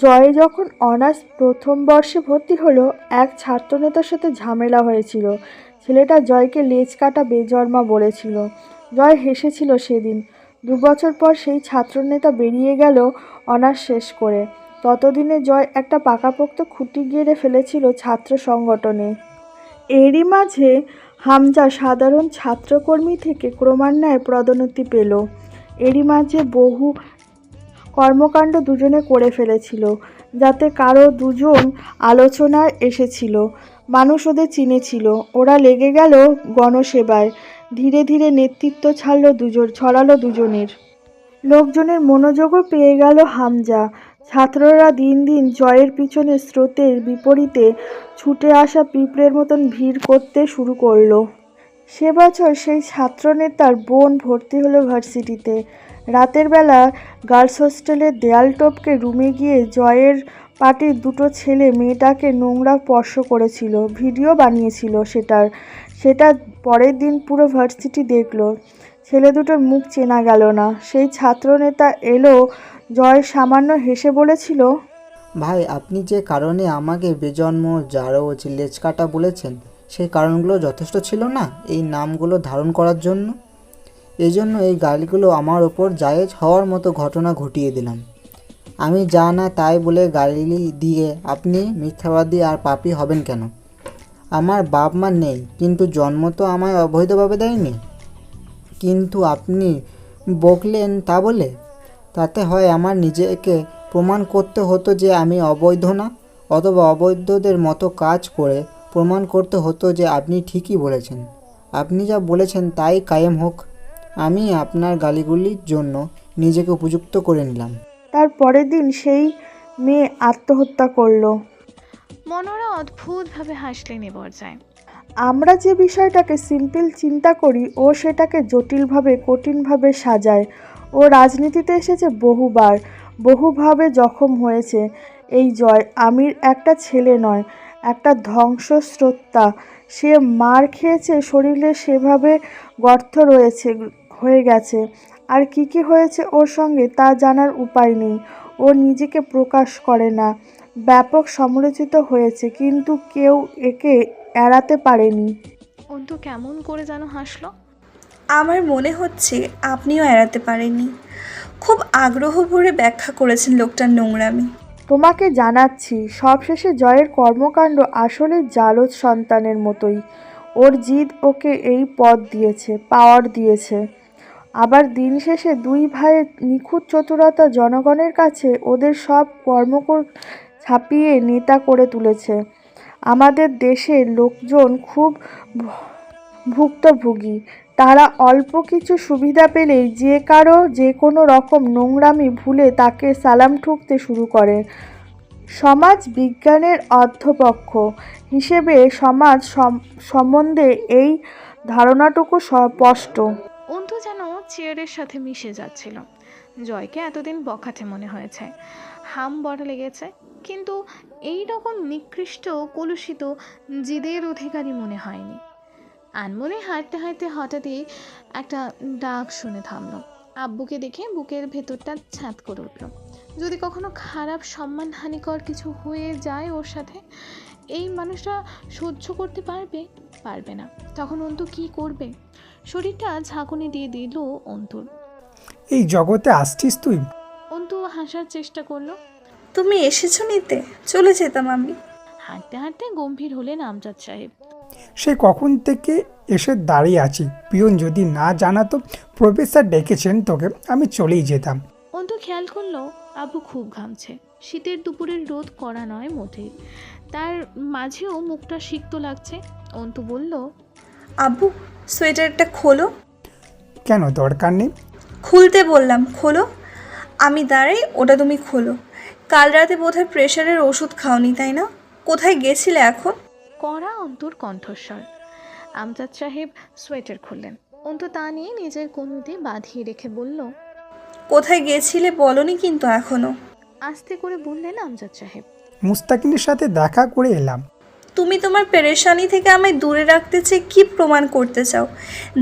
জয় যখন অনার্স প্রথম বর্ষে ভর্তি হলো, এক ছাত্রনেতার সাথে ঝামেলা হয়েছিল। ছেলেটা জয়কে লেজ কাটা বেজন্মা বলেছিল। জয় হেসেছিল সেদিন। 2 বছর পর সেই ছাত্রনেতা বেরিয়ে গেল অনার্স শেষ করে। ততদিনে জয় একটা পাকাপোক্ত খুঁটি গেড়ে ফেলেছিল ছাত্র সংগঠনে। এরই মাঝে হামজা সাধারণ ছাত্রকর্মী থেকে ক্রমান্বয়ে পদোন্নতি পেল। এরই মাঝে বহু কর্মকাণ্ড দুজনে করে ফেলেছিল, যাতে কারো দুজন আলোচনায় এসেছিল। মানুষ ওদের চিনেছিল। ওরা লেগে গেল গণসেবায়। ধীরে ধীরে নেতৃত্ব ছড়ালো দুজনের। লোকজনের মনোযোগও পেয়ে গেল হামজা। ছাত্ররা দিন দিন জয়ের পিছনে স্রোতের বিপরীতে ছুটে আসা পিঁপড়ের মতন ভিড় করতে শুরু করলো। সে বছর সেই ছাত্রনেতার বোন ভর্তি হলো ভার্সিটিতে। রাতের বেলা গার্লস হোস্টেলের দেয়াল টপকে রুমে গিয়ে জয়ের পার্টির 2 ছেলে মেয়েটাকে নোংরা স্পর্শ করেছিল, ভিডিও বানিয়েছিল সেটা পরের দিন পুরো ভার্সিটি দেখলো। ছেলে দুটোর মুখ চেনা গেল না। সেই ছাত্রনেতা এলো। জয় সামান্য হেসে বলেছিল, ভাই, আপনি যে কারণে আমাকে বেজন্ম, জারজ, লেজ কাটা বলেছেন, সেই কারণগুলো যথেষ্ট ছিল না এই নামগুলো ধারণ করার জন্য? এজন্য এই গালিগুলো আমার ওপর জায়েজ হওয়ার মতো ঘটনা ঘটিয়ে দিলাম। আমি যা না তাই বলে গালি দিয়ে আপনি মিথ্যাবাদী আর পাপী হবেন কেন? আমার বাপ মা নেই, কিন্তু জন্ম তো আমায় অবৈধভাবে দেয়নি। কিন্তু আপনি বকলেন তা বলে? তাতে হয় আমার নিজেকে প্রমাণ করতে হতো যে আমি অবৈধ না, অথবা অবৈধদের মতো কাজ করে প্রমাণ করতে হতো যে আপনি ঠিকই বলেছেন। আপনি যা বলেছেন তাই কায়েম হোক। আমি আপনার গালিগুলির জন্য নিজেকে উপযুক্ত করে নিলাম। তার পরের দিন সেই মেয়ে আত্মহত্যা করলো। মনোরা অদ্ভুতভাবে হাসলেন এ পর্যায়ে। আমরা যে বিষয়টাকে সিম্পল চিন্তা করি, ও সেটাকে জটিলভাবে কঠিনভাবে সাজায়। ও রাজনীতিতে এসেছে বহুভাবে জখম হয়েছে। এই জয় আমির একটা ছেলে নয়, একটা ধ্বংসস্রোতা। সে মার খেয়েছে, শরীরে সেভাবে গর্ত হয়ে গেছে। আর কি হয়েছে ওর সঙ্গে তা জানার উপায় নেই। ও নিজেকে প্রকাশ করে না। ব্যাপক সমালোচিত হয়েছে, কিন্তু কেউ একে এড়াতে পারেনি। অন্তু কেমন করে যেন হাসলো। আমার মনে হচ্ছে আপনিও এড়াতে পারেননি। খুব আগ্রহ ভরে ব্যাখ্যা করেছেন লোকটার নোংরামি। তোমাকে জানাচ্ছি, সবশেষে জয়ের কর্মকাণ্ড আসলে জালজ সন্তানের মতোই। ওর জিদ ওকে এই পদ দিয়েছে, পাওয়ার দিয়েছে। আবার দিন শেষে 2 ভাইয়ের নিখুঁত চতুরতা জনগণের কাছে ওদের সব ছাপিয়ে নেতা করে তুলেছে। আমাদের দেশের লোকজন খুব ভুক্তভোগী। তারা অল্প কিছু সুবিধা পেলেই যে কোনো রকম নোংরামি ভুলে তাকে সালাম ঠুকতে শুরু করে। সমাজ বিজ্ঞানের অধ্যপক্ষ হিসেবে সমাজ সম্বন্ধে এই ধারণাটুকু স্পষ্ট। অন্তু যেন চেয়ারের সাথে মিশে যাচ্ছিল। জয়কে এতদিন বখাটে মনে হয়েছে, হাম বড় লেগেছে, কিন্তু এই রকম নিকৃষ্ট কলুষিত জিদের অধিকারী মনে হয়নি। আনমনে হাঁটতে হাঁটতে হঠাৎই একটা ডাক শুনে থামলো। আব্বুকে দেখে বুকের ভেতরটা ছ্যাঁত করে উঠল। যদি কখনো খারাপ সম্মানহানিকর কিছু হয়ে যায় ওর সাথে, এই মানুষটা সহ্য করতে পারবে না। তখন অন্তু কি করবে? শরীরটা ঝাঁকুনি দিয়ে দিল অন্তুর। এই জগতে আসছিস তুই? অন্তু হাসার চেষ্টা করলো। তুমি এসেছো নিতে, চলে যেতাম আমি। হাঁটতে হাঁটতে গম্ভীর হলেন আমজাদ সাহেব। সে কখন থেকে এসে দাঁড়িয়ে আছি, পিয়ন যদি না জানাতো প্রফেসর ডেকেছেন তোকে, আমি চলেই যেতাম। অন্তু খেয়াল করলো আব্বু খুব ঘামছে। শীতের দুপুরের রোদ কড়া নয় মোটেই, তার মাঝেও মুখটা সিক্ত লাগছে। অন্তু বলল, আব্বু, সোয়েটারটা খোলো। কেন, দরকার নেই। খুলতে বললাম, খোলো। আমি দাঁড়াই, ওটা তুমি খোলো। কাল রাতে বোধহয় প্রেশারের ওষুধ খাওনি, তাই না? কোথায় গেছিলে এখন? কড়া অন্তুর কণ্ঠস্বর। আমজাদ সাহেব সোয়েটার খুললেন। অন্তু তা নিয়ে নিজের কনুইতে বাঁধিয়ে রেখে বলল, কোথায় গেছিলে বলনি কিন্তু এখনো। আস্তে করে বললেন আমজাদ সাহেব। মুস্তাকিনের সাথে দেখা করে এলাম। তুমি তোমার পেরেশানি থেকে আমায় দূরে রাখতে চেয়ে কি প্রমাণ করতে চাও?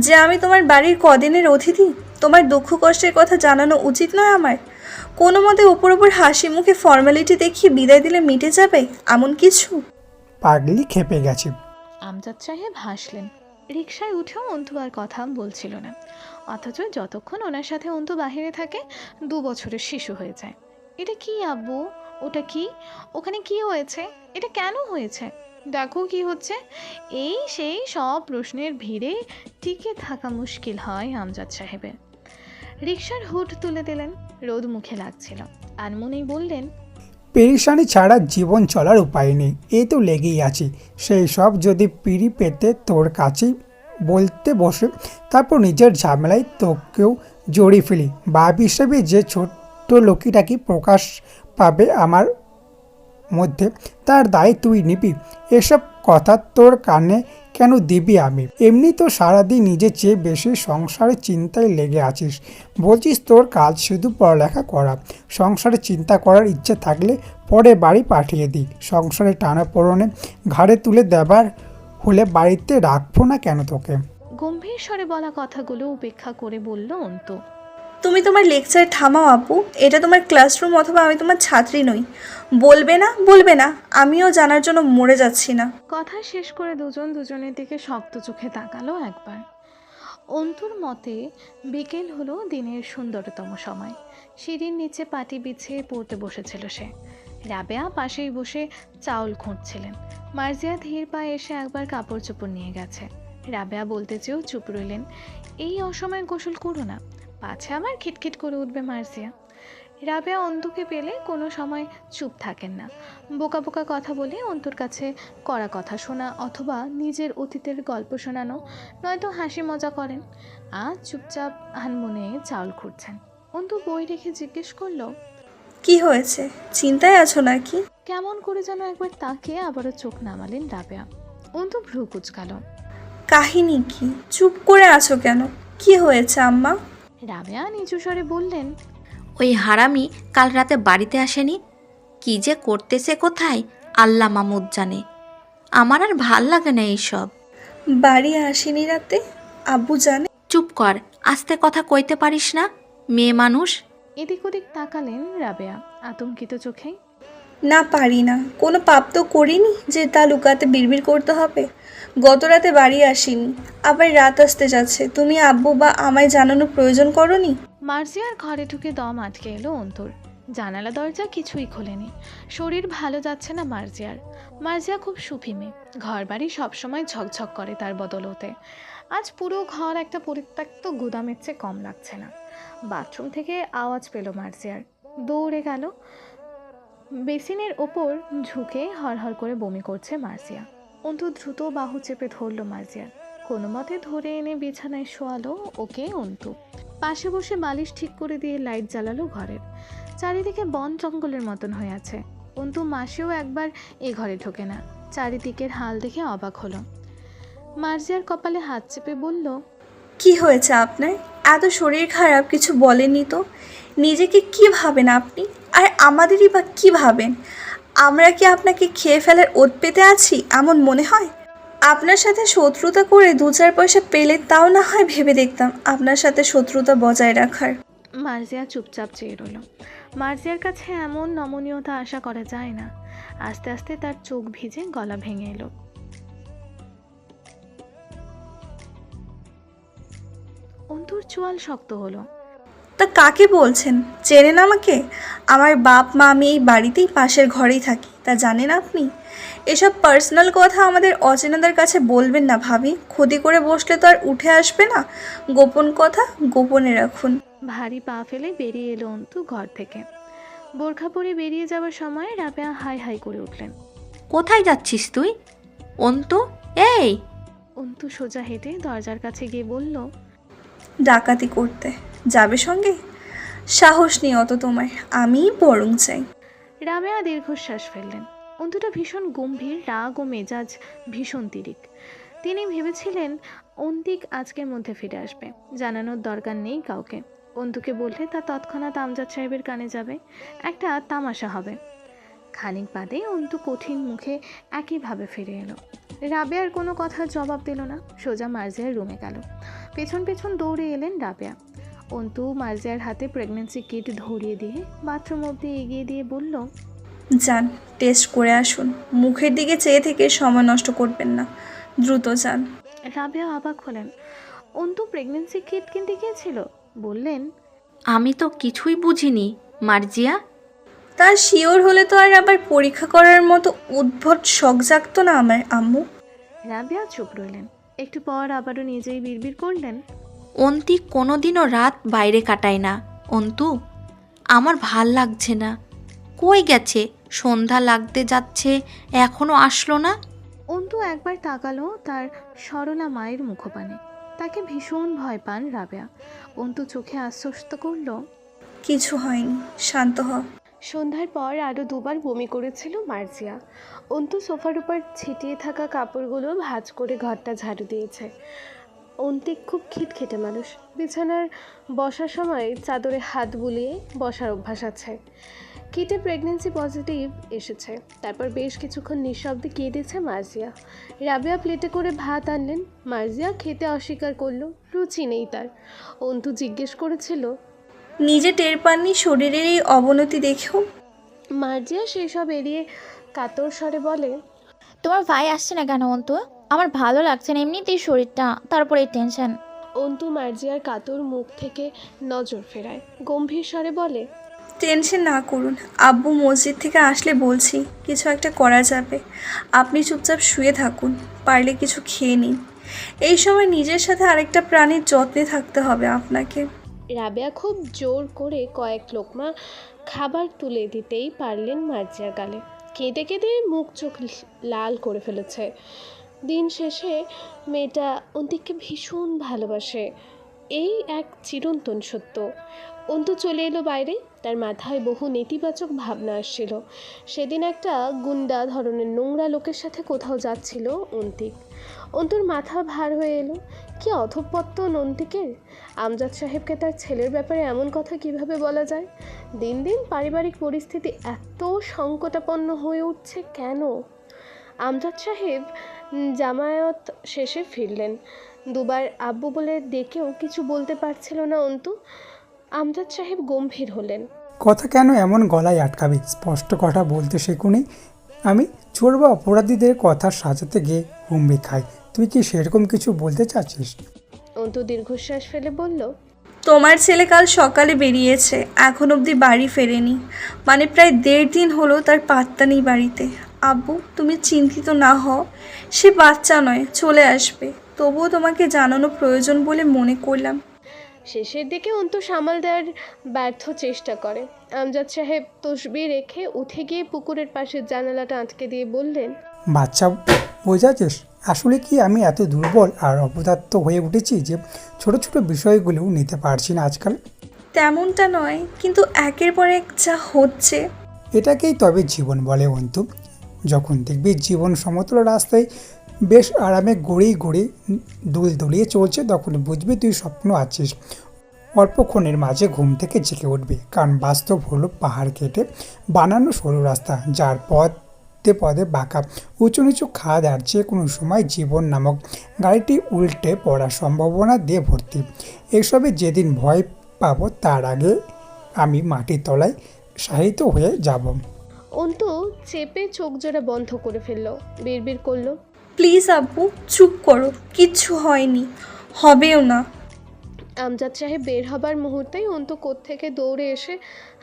যে আমি তোমার বাড়ির কদিনের অতিথি? তোমার দুঃখ কষ্টের কথা জানানো উচিত নয় আমার? কোনো মতে ওপর ওপর হাসি মুখে ফর্মালিটি দেখিয়ে বিদায় দিলে মিটে যাবে এমন কিছু? পাগলি খেপে গেছে। আমজাদ সাহেব হাসলেন। রিকশায় উঠেও অন্তু আর কথা বলছিল না, অথচ যতক্ষণ ওনার সাথে অন্তু বাহিরে থাকে 2 বছরের শিশু হয়ে যায়। এটা কি আব্বু? ওটা কি? ওখানে কি হয়েছে? এটা কেন হয়েছে? দেখো কি হচ্ছে? এই সেই সব প্রশ্নের ভিড়ে টিকে থাকা মুশকিল হয় আমজাদ সাহেবের। রিকশার হুড তুলে দিলেন, রোদ মুখে লাগছিল। আনমনেই বললেন, পেরেশানি ছাড়া জীবন চলার উপায় নেই, এ তো লেগেই আছে। সেই সব যদি পিড়ি পেতে তোর কাছেই বলতে বসে, তারপর নিজের ঝামেলায় তোকেও জড়িয়ে ফেলি, বাপ হিসেবে যে ছোট্ট লোকিটাকে প্রকাশ পাবে আমার মধ্যে, তার দায় তুই নিবি। এসব কথা তোর কানে কেন দিবি আমি? এমনি তো সারাদিন নিজের চেয়ে বেশি সংসারের চিন্তায় লেগে আছিস। বলছিস তোর কাজ শুধু পড়ালেখা করা। সংসারে চিন্তা করার ইচ্ছে থাকলে পরে বাড়ি পাঠিয়ে দিই। সংসারে টানাপোড়েনে ঘাড়ে তুলে দেবার হলে বাড়িতে রাখবো না কেন তোকে? গম্ভীর স্বরে বলা কথাগুলো উপেক্ষা করে বলল অন্তু। তুমি তোমার লেকচার থামাও আপু, এটা তোমার ক্লাসরুম, অথবা আমি তোমার ছাত্রী নই। বলবে না বলবে না, আমিও জানার জন্য মরে যাচ্ছি না। কথা শেষ করে দুজন দুজনের দিকে শক্ত চোখে তাকালো একবার। অন্তুর মতে বিকেল হলো দিনের সুন্দরতম সময়। সিঁড়ির নিচে পাটি বিছিয়ে পড়তে বসেছিল সে। রাবেয়া পাশেই বসে চাউল খুঁটছিলেন। মার্জিয়া ধীর পায়ে এসে একবার কাপড় চোপড় নিয়ে গেছে। রাবেয়া বলতে চেয়েও চুপ রইলেন, এই অসময়ে গোসল করো না, পাছে আবার খিটখিট করে উঠবে মার্জিয়া। রাবেয়া অন্তুকে পেলে কোনো সময় চুপ থাকেন না। বোকা বোকা কথা বলে অন্তুর কাছে কড়া কথা শোনা, অথবা নিজের অতীতের গল্প শোনানো, নয়তো হাসি মজা করেন। আজ চুপচাপ আনমনে চাউল খুঁড়ছেন। অন্তু বই রেখে জিজ্ঞেস করলো, কি হয়েছে, চিন্তায় আছো নাকি? কেমন করে যেন একবার তাকে আবারও চোখ নামালেন রাবেয়া। অন্তু ভ্রু কুচকালো। কাহিনী কি? চুপ করে আছো কেন? কি হয়েছে আম্মা? রাবেয়া নিচু স্বরে বললেন, ওই হারামি কাল রাতে বাড়িতে আসেনি, কি যে করতেছে কোথায় আল্লাহ মামুদ জানে। আমার আর ভাল লাগে না এইসব। বাড়ি আসেনি রাতে? আব্বু জানে? চুপ কর, আস্তে কথা কইতে পারিস না, মেয়ে মানুষ। এদিক ওদিক তাকালেন রাবেয়া আতঙ্কিত চোখে। না, পারি না। কোনো পাপ তো করিনি যে তা লুকাতে বিড়বিড় করতে হবে। গত রাতে বাড়ি আসিনি, আবার রাত আসতে যাচ্ছে, তুমি আব্বু বা আমায় জানানোর প্রয়োজন করনি? মার্জিয়ার ঘরে ঢুকে দম আটকে এলো অন্তুর। জানালা দরজা কিছুই খোলেনি। শরীর ভালো যাচ্ছে না মার্জিয়ার। মার্জিয়া খুব সুফি মেয়ে, ঘর বাড়ি সবসময় ঝকঝক করে তার বদলতে। আজ পুরো ঘর একটা পরিত্যক্ত গুদামের চেয়ে কম লাগছে না। বাথরুম থেকে আওয়াজ পেল মার্জিয়ার, দৌড়ে গেল। বেসিনের ওপর ঝুঁকে হরহর করে বমি করছে মার্জিয়া। অন্তু দ্রুত বাহু চেপে ধরল মার্জিয়ার, কোনো মতে ধরে এনে বিছানায় শোয়ালো ওকে। অন্তু পাশে বসে বালিশ ঠিক করে দিয়ে লাইট জ্বালালো ঘরের। চারিদিকে বন জঙ্গলের মতন হয়ে আছে। অন্তু মাসেও একবার এ ঘরে ঢোকে না। চারিদিকের হাল দেখে অবাক হলো। মার্জিয়ার কপালে হাত চেপে বলল, কি হয়েছে আপনার? এত শরীর খারাপ, কিছু বলেননি তো। নিজেকে কি ভাবেন আপনি? আর আমাদেরই বা কি ভাবেন? আমরা কি আপনাকে খেয়ে ফেলার ওত পেতে আছি এমন মনে হয়? আপনার সাথে শত্রুতা করে 2-4 পয়সা পেলে তাও না হয় ভেবে দেখতাম আপনার সাথে শত্রুতা বজায় রাখার। মার্জিয়া চুপচাপ চেয়ে রইল। মার্জিয়ার কাছে এমন নমনীয়তা আশা করা যায় না। আস্তে আস্তে তার চোখ ভিজে গলা ভেঙে এলো। অন্তুর চোয়াল শক্ত হলো। তা কাকে বলছেন? চেনেন আমাকে? আমার বাপ মা, আমি এই বাড়িতেই পাশের ঘরেই থাকি, তা জানেন আপনি? এসব পার্সোনাল কথা আমাদের অচেনাদের কাছে বলবেন না ভাবি, ক্ষতি করে বসলে তো আর উঠে আসবে না। গোপন কথা গোপনে রাখুন। ভারী পা ফেলে বেরিয়ে এলো অন্তু ঘর থেকে। বোরখা পরে বেরিয়ে যাওয়ার সময় রাবেয়া হাই হাই করে উঠলেন। কোথায় যাচ্ছিস তুই অন্তু? এই! অন্তু সোজা হেঁটে দরজার কাছে গিয়ে বলল, ডাকাতি করতে যাবে সঙ্গে? সাহস নেই অত তোমার, আমিই বরং চাই। রাবেয়া দীর্ঘশ্বাস ফেললেন। অন্তুটা ভীষণ গম্ভীর, রাগ ও মেজাজ ভীষণ তিরিক। তিনি ভেবেছিলেন অন্তিক আজকের মধ্যে ফিরে আসবে, জানানোর দরকার নেই কাউকে। অন্তুকে বললে তা তৎক্ষণাৎ আমজাদ সাহেবের কানে যাবে, একটা তামাশা হবে। খানিক বাদে অন্তু কঠিন মুখে একইভাবে ফিরে এলো। রাবেয়ার কোনো কথার জবাব দিল না, সোজা মার্জিয়ার রুমে গেল। পেছন পেছন দৌড়ে এলেন রাবেয়া। অন্তু মার্জিয়ার হাতে প্রেগনেন্সি কিট ধরিয়ে দিয়ে বাথরুম অবধি এগিয়ে দিয়ে বলল, যান, টেস্ট করে আসুন। মুখের দিকে চেয়ে থেকে সময় নষ্ট করবেন না, দ্রুত যান। রাবেয়া অবাক হলেন। অন্তু প্রেগনেন্সি কিট কিনতে গিয়েছিল? বললেন, আমি তো কিছুই বুঝিনি মার্জিয়া। তার শিওর হলে তো আর আবার পরীক্ষা করার মতো উদ্ভট শখ জাগতো না আমার আম্মু। রাবেয়া চুপ রইলেন। একটু পর আবারও নিজেই বিড়বিড় করলেন, অন্তি কোনোদিনও রাত বাইরে কাটায় না। অন্তু, আমার ভাল লাগছে না। কই গেছে? সন্ধ্যা লাগতে যাচ্ছে, এখনো আসলো না। অন্তু একবার তাকালো তার সরলা মায়ের মুখপানে। তাকে ভীষণ ভয় পান রাবেয়া। অন্তু চোখে আশ্বস্ত করল, কিছু হয়নি, শান্ত হ। সন্ধ্যার পর আরও দুবার বমি করেছিল মার্জিয়া। অন্তু সোফার উপর ছিটিয়ে থাকা কাপড়গুলো ভাঁজ করে ঘরটা ঝাড়ু দিয়েছে। অন্তিক খুব খিটখিটে মানুষ। বিছানার বসার সময় চাদরে হাত বুলিয়ে বসার অভ্যাস আছে। কিটে প্রেগনেন্সি পজিটিভ এসেছে। তারপর বেশ কিছুক্ষণ নিঃশব্দে কেঁদেছে মার্জিয়া। রাবেয়া প্লেটে করে ভাত আনলেন। মার্জিয়া খেতে অস্বীকার করলো, রুচি নেই তার। অন্তু জিজ্ঞেস করেছিল, নিজে টের পাননি শরীরের এই অবনতি দেখেও? মার্জিয়া সেই সব এড়িয়ে কাতর স্বরে বলে, তোমার ভাই আসছে না কেন অন্তু? আমার ভালো লাগছে না এমনিতেই শরীরটা, তারপরে এই টেনশন। অন্তু মার্জিয়ার কাতর মুখ থেকে নজর ফেরায়, গম্ভীর স্বরে বলে, টেনশন না করুন, আব্বু মসজিদ থেকে আসলে বলছি কিছু একটা করা যাবে। আপনি চুপচাপ শুয়ে থাকুন, পারলে কিছু খেয়ে নিন। এই সময় নিজের সাথে আরেকটা প্রাণীর যত্নে থাকতে হবে আপনাকে। রাবেয়া খুব জোর করে কয়েক লোকমা খাবার তুলে দিতেই পারলেন মার্জিয়ার গালে। কেঁদে কেঁদে মুখ চোখ লাল করে ফেলেছে। দিন শেষে মেয়েটা অন্তিককে ভীষণ ভালোবাসে, এই এক চিরন্তন সত্য। অন্তু চলে এলো বাইরে। তার মাথায় বহু নেতিবাচক ভাবনা আসছিল। সেদিন একটা গুন্ডা ধরনের নোংরা লোকের সাথে কোথাও যাচ্ছিল অন্তিক। অন্তুর মাথা ভার হয়ে এলো। কি অধঃপতন অন্তিকের! আমজাদ সাহেবকে তার ছেলের ব্যাপারে এমন কথা কিভাবে বলা যায়? দিন দিন পারিবারিক পরিস্থিতি এত সংকটাপন্ন হয়ে উঠছে কেন? আমজাদ সাহেব জামায়াত শেষে ফিরলেন। দুবার আব্বু বলে ডেকেও কিছু বলতে পারছিল না অন্তু। আমজাদ সাহেব গম্ভীর হলেন। কথা কেন এমন গলায় আটকাবি? স্পষ্ট কথা বলতে শেখুনি। আমি চোর বা অপরাধীদের কথা সাজাতে গিয়ে হুমড়ি খাই। তুই কি সেরকম কিছু বলতে চাচ্ছিস? অন্তু দীর্ঘশ্বাস ফেলে বলল, তোমার ছেলে কাল সকালে বেরিয়েছে, এখন অবধি বাড়ি ফেরেনি। মানে প্রায় 1.5 দিন হলো তার পাত্তা নেই বাড়িতে। আব্বু, তুমি চিন্তিত না হও, সে বাচ্চা নয়, চলে আসবে। তবুও তোমাকে জানানো প্রয়োজন বলে মনে করলাম। শেষের দিকে অন্তু সামাল দেওয়ার ব্যর্থ চেষ্টা করে। আমজাদ সাহেব তসবিহ রেখে উঠে গিয়ে পুকুরের পাশের জানালাটা আটকে দিয়ে বললেন, বাচ্চা বোঝাচ্ছিস? আসলে কি আমি এত দুর্বল আর অপদার্থ হয়ে উঠেছি যে ছোট ছোট বিষয়গুলোও নিতে পারছি না আজকাল? তেমনটা নয়, কিন্তু একের পর এক যা হচ্ছে। এটাকেই তবে জীবন বলে অন্তু। যখন দেখবি জীবন সমতল রাস্তায় বেশ আরামে গড়িয়ে গড়িয়ে দুল দুলিয়ে চলছে, তখন বুঝবি তুই স্বপ্ন আছিস। অল্পক্ষণের মাঝে ঘুম থেকে জেগে উঠবি, কারণ বাস্তব হলো পাহাড় কেটে বানানো সরু রাস্তা, যার পদে পদে বাঁকা উঁচু নিচু খাদ, আর যে কোনো সময় জীবন নামক গাড়িটি উল্টে পড়ার সম্ভাবনা দিয়ে ভর্তি। এসবে যেদিন ভয় পাবো তার আগে আমি মাটির তলায় সাহিত্য হয়ে যাব। অন্তু চেপে চোখ জোড়া বন্ধ করে ফেলল, বিড়বিড় করলো, প্লিজ আব্বু, চুপ করো, কিচ্ছু হয়নি, হবেও না। আমজাদ সাহেব বের হবার মুহূর্তেই অন্তু কোত্থেকে দৌড়ে এসে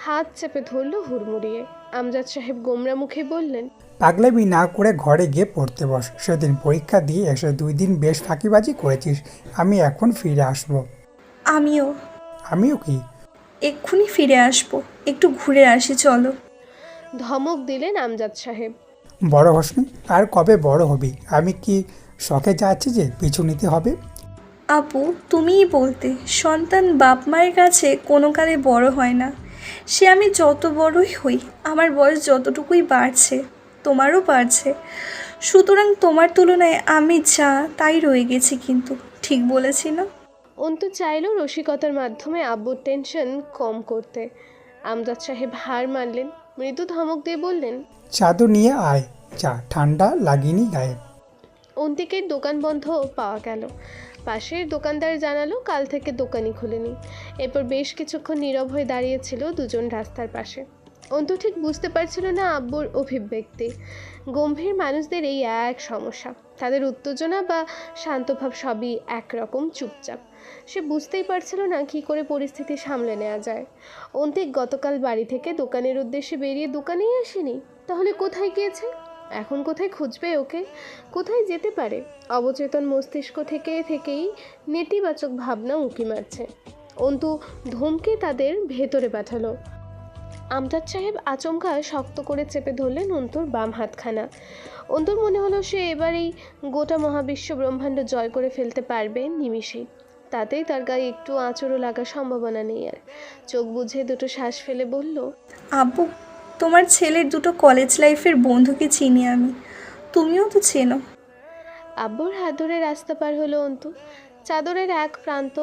হাত চেপে ধরল হুড়মুড়িয়ে। আমজাদ সাহেব গোমরা মুখে বললেন, পাগলামি না করে ঘরে গিয়ে পড়তে বস। সেদিন পরীক্ষা দিয়ে এসে 2 দিন বেশ ফাঁকিবাজি করেছিস। আমি এখন ফিরে আসবো। আমিও কি? এক্ষুনি ফিরে আসবো, একটু ঘুরে আসি, চলো। ধমক দিলেন আমজাদ সাহেব। বড় হসনি? আর কবে বড় হবি? আমি কি শখে যাচ্ছি যে পিছু নিতে হবে? আপু, তুমিই বলতে, সন্তান বাপ মায়ের কাছে কোনো কালে বড় হয় না। সে আমি যত বড়ই হই, আমার বয়স যতটুকুই বাড়ছে, তোমারও বাড়ছে। সুতরাং তোমার তুলনায় আমি যা তাই রয়ে গেছি, কিন্তু ঠিক বলেছি না? অন্তু চাইল রসিকতার মাধ্যমে আব্বুর টেনশন কম করতে। আমজাদ সাহেব হার মানলেন, মৃদু ধমক দিয়ে বললেন, চাদর নিয়ে আয়, যা, ঠান্ডা লাগেনি গায়ে। অন্তিকের দোকান বন্ধ পাওয়া গেল। পাশের দোকানদার জানালো কাল থেকে দোকানই খুলেনি। এরপর বেশ কিছুক্ষণ নীরব হয়ে দাঁড়িয়েছিল দুজন রাস্তার পাশে। অন্তু ঠিক বুঝতে পারছিল না আব্বুর অভিব্যক্তি। গম্ভীর মানুষদের এই এক সমস্যা, তাদের উত্তেজনা বা শান্তভাব সবই একরকম চুপচাপ। সে বুঝতেই পারছিল না কী করে পরিস্থিতি সামলে নেওয়া যায়। অন্তিক গতকাল বাড়ি থেকে দোকানের উদ্দেশ্যে বেরিয়ে দোকানেই আসেনি, তাহলে কোথায় গিয়েছে? এখন কোথায় খুঁজবে ওকে? কোথায় যেতে পারে? অবচেতন মস্তিষ্ক থেকেই নেতিবাচক ভাবনা উঁকি মারছে। অন্তু ধমকে তাদের ভেতরে পাঠালো। আমজাদ সাহেব আচমকা শক্ত করে চেপে ধরলেন অন্তুর বাম হাতখানা। অন্তুর মনে হলো সে এবারেই গোটা মহাবিশ্ব ব্রহ্মাণ্ড জয় করে ফেলতে পারবে নিমিষেই। তাতেই তার গায়ে একটু আঁচড়ও লাগার সম্ভাবনা নেই আর। চোখ বুঝে দুটো শ্বাস ফেলে বলল, আব্বু, তোমার ছেলের দুটো কলেজ লাইফের বন্ধুকে চিনি আমি, তুমিও তো চেনো। আব্বুর হাত ধরে রাস্তা পার হলো অন্তু। চাদরের এক প্রান্ত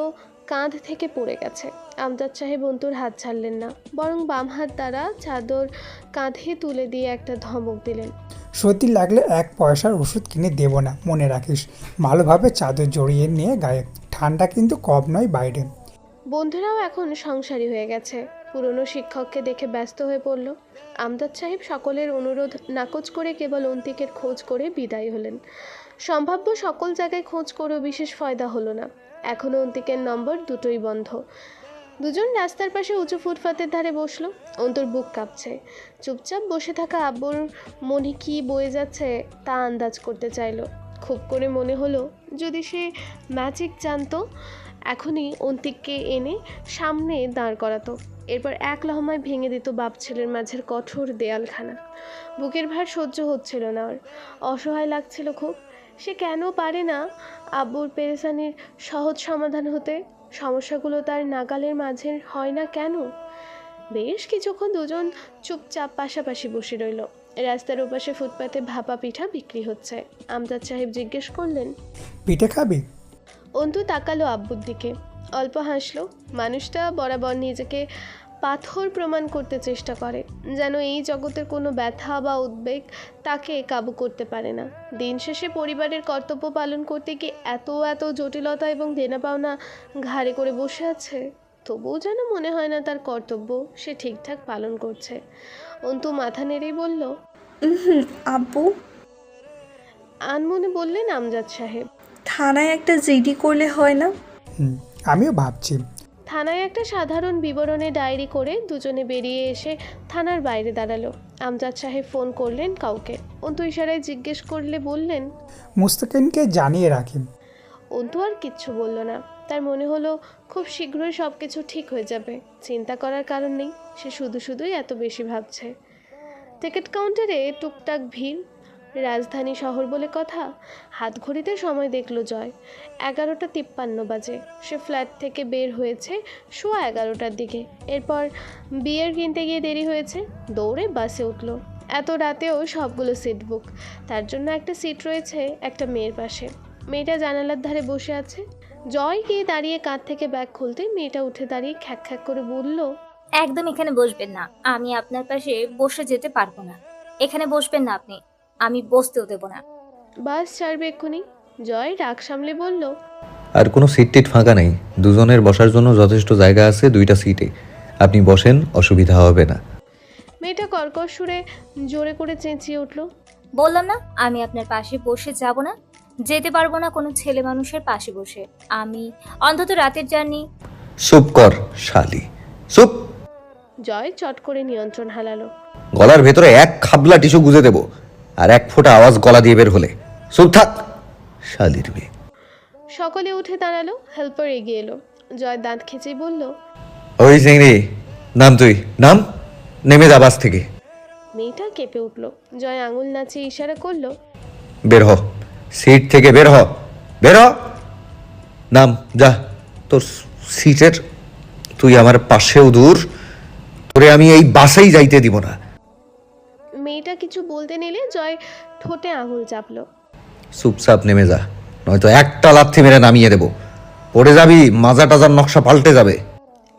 কাঁধ থেকে পড়ে গেছে। আমজাদ সাহেব অন্তুর হাত ছাড়লেন না, বরং বাম হাত দ্বারা চাদর কাঁধে তুলে দিয়ে একটা ধমক দিলেন। সত্যি লাগলে 1 পয়সার ওষুধ কিনে দেব না, মনে রাখিস। ভালোভাবে চাদর জড়িয়ে নিয়ে গায়ে, ঠান্ডা কিন্তু কম নয় বাইরে। বন্ধুরাও এখন সংসারী হয়ে গেছে। পুরনো শিক্ষককে দেখে ব্যস্ত হয়ে পড়ল। আমজাদ সাহেব সকলের অনুরোধ নাকচ করে কেবল অন্তিকের খোঁজ করে বিদায় হলেন। সম্ভাব্য সকল জায়গায় খোঁজ করেও বিশেষ ফয়দা হলো না। এখনও অন্তিকের নম্বর দুটোই বন্ধ। দুজন রাস্তার পাশে উঁচু ফুটপাতের ধারে বসলো। অন্তুর বুক কাঁপছে। চুপচাপ বসে থাকা আব্বুর মনে কী বয়ে যাচ্ছে তা আন্দাজ করতে চাইল। খুব করে মনে হলো যদি সে ম্যাজিক জানতো, এখনই অন্তিককে এনে সামনে দাঁড় করাতো, এরপর এক লহমায় ভেঙে দিত বাপ ছেলের মাঝের কঠোর দেয়ালখানা। বুকের ভার সহ্য হচ্ছিল না ওর, অসহায় লাগছিল খুব। সে কেন পারে না আব্বুর পেরেশানির সহজ সমাধান হতে? সমস্যাগুলো তার নাগালের মাঝে হয় না কেন? বেশ কিছুক্ষণ দুজন চুপচাপ পাশাপাশি বসে রইল। রাস্তার ওপাশে ফুটপাতে ভাপা পিঠা বিক্রি হচ্ছে। আমজাদ সাহেব জিজ্ঞেস করলেন, পিঠে খাবি? অন্তু তাকালো আব্বুর দিকে, অল্প হাসলো। মানুষটা বরাবর নিজেকে পাথর প্রমাণ করতে চেষ্টা করে, যেন এই জগতের কোনো ব্যথা বা উদ্বেগ তাকে কাবু করতে পারে না। দিন শেষে পরিবারের কর্তব্য পালন করতে গিয়ে এত জটিলতা এবং দেনা পাওনা ঘাড়ে করে বসে আছে, তবুও যেন মনে হয় না তার কর্তব্য সে ঠিকঠাক পালন করছে। অন্তু মাথা নেড়েই বলল, আব্বু, আনমনে বললেন আমজাদ সাহেব। থানায় একটা জিডি করলে হয় না? আমিও ভাবছি। থানায় একটা সাধারণ বিবরণে ডায়েরি করে দুজনে বেরিয়ে এসে থানার বাইরে দাঁড়ালো। আমজাদ সাহেব ফোন করলেন কাউকে। অন্তু ইশারায় জিজ্ঞেস করলে বললেন, মুস্তাকিনকে জানিয়ে রাখি। অন্তু আর কিচ্ছু বলল না। তার মনে হলো খুব শীঘ্রই সব কিছু ঠিক হয়ে যাবে। চিন্তা করার কারণ নেই, সে শুধুই এত বেশি ভাবছে। টিকিট কাউন্টারে টুকটাক ভিড়। রাজধানী শহর বলে কথা। হাত ঘড়িতে সময় দেখলো জয়, 11:53 বাজে। সে ফ্ল্যাট থেকে বের হয়েছে 11:15টার দিকে। এরপর বিয়ার কিনতে গিয়ে দেরি হয়েছে, দৌড়ে বাসে উঠল। এত রাতেও সবগুলো সিট বুক। তার জন্য একটা সিট রয়েছে একটা মেয়ের পাশে। মেয়েটা জানালার ধারে বসে আছে। জয় গিয়ে দাঁড়িয়ে কাঁধ থেকে ব্যাগ খুলতে মেয়েটা উঠে দাঁড়িয়ে খ্যাক করে বলল, একদম এখানে বসবেন না, আমি আপনার পাশে বসে যেতে পারবো না। এখানে বসবেন না আপনি, আমি বসতেও দেব না। বাস ছাড়বে এক্ষুনি। জয় রাগ সামলে বলল, আর কোনো সিট টিট ফাঁকা নেই, দুজনের বসার জন্য যথেষ্ট জায়গা আছে 2টা সিটে, আপনি বসেন, অসুবিধা হবে না। মেয়েটা কর্কশ সুরে জোরে করে চেঁচিয়ে উঠল, বললাম না আমি আপনার পাশে বসে যাব না, যেতে পারবো না কোনো ছেলে মানুষের পাশে বসে। আমি অন্তত রাতের জার্নি। চুপ কর শালি, চুপ। জয় চট করে নিয়ন্ত্রণ হারালো। গলার ভেতরে এক খাবলা টিস্যু গুজে দেব, আর এক ফোঁটা আওয়াজ গলা দিয়ে বের হলে। চুপ থাক শালির মেয়ে। সকলে উঠে দাঁড়ালো। হেল্পার এগিয়ে এলো। জয় দাঁত খেঁচেই বলল, ওই চিংড়ি, নাম, তুই নাম, নেমে যা বাস থেকে। মেয়েটা কেঁপে উঠল। জয় আঙুল নাচিয়ে ইশারা করলো, বের হ, সিট থেকে বের হ, বের হ, নাম, যা তোর সিটের, তুই আমার পাশেও দূর, তোরে আমি এই বাসেই যাইতে দিব না। মেয়েটা কিছু বলতে নিলে জয় ঠোঁটে আঙুল চাপলো। চুপচাপ নেমে যা, নয়তো একটা লাথি মেরে নামিয়ে দেব, পড়ে যাবি, মাজা টাজার নকশা পাল্টে যাবে।